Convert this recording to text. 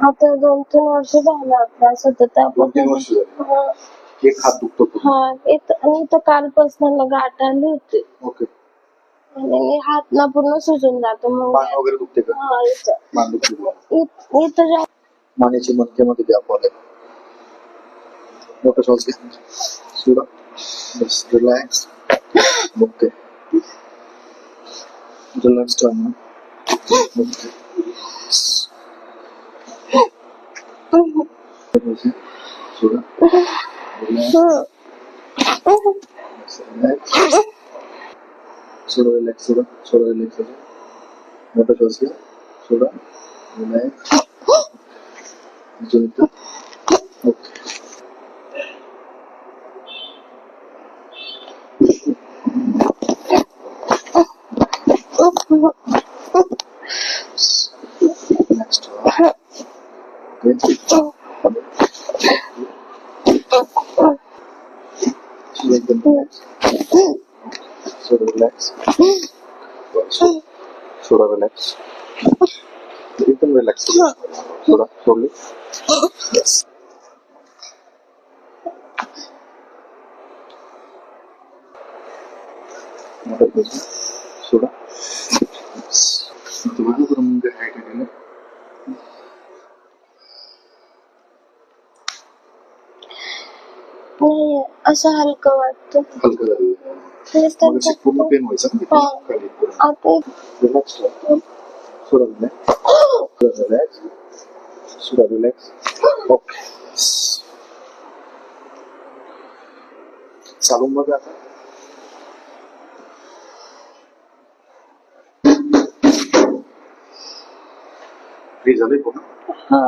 आता 2-3 वर्ष झालं आपला सतत 2-3 वर्ष झाली. एक हात दुखतो पूर्ण. हा आणि इथं कालपासून गाठ आली होती ओके. आणि हात ना पूर्ण सुजून जातो मग मान वगैरे दुखते का? हा मान दुखते. इथं मानेची मणक्यामध्ये गॅप आलाय. मोठा श्वास घ्या. सोडा. बस relax. Okay. Relax time. Okay. सोडा. रिलॅक्स. सोडा रिलॅक्स. सोडा रिलॅक्स. मोठा श्वास घ्या. सोडा. Relax. Okay. Next. Good. Let them relax. So relax. Soda relax. You can relax. Soda slowly. Yes. Another person. Soda. The one from the height again. नाही असं हलकं वाटतं. हलकं झालं. मग पूर्ण पेन व्हायचं खाली. आता रिलॅक्स. सोडा रिलॅक्स. रिलॅक्स. सोडा रिलॅक्स. ओके. चालून बघा आता. फ्री झालंय पूर्ण. हा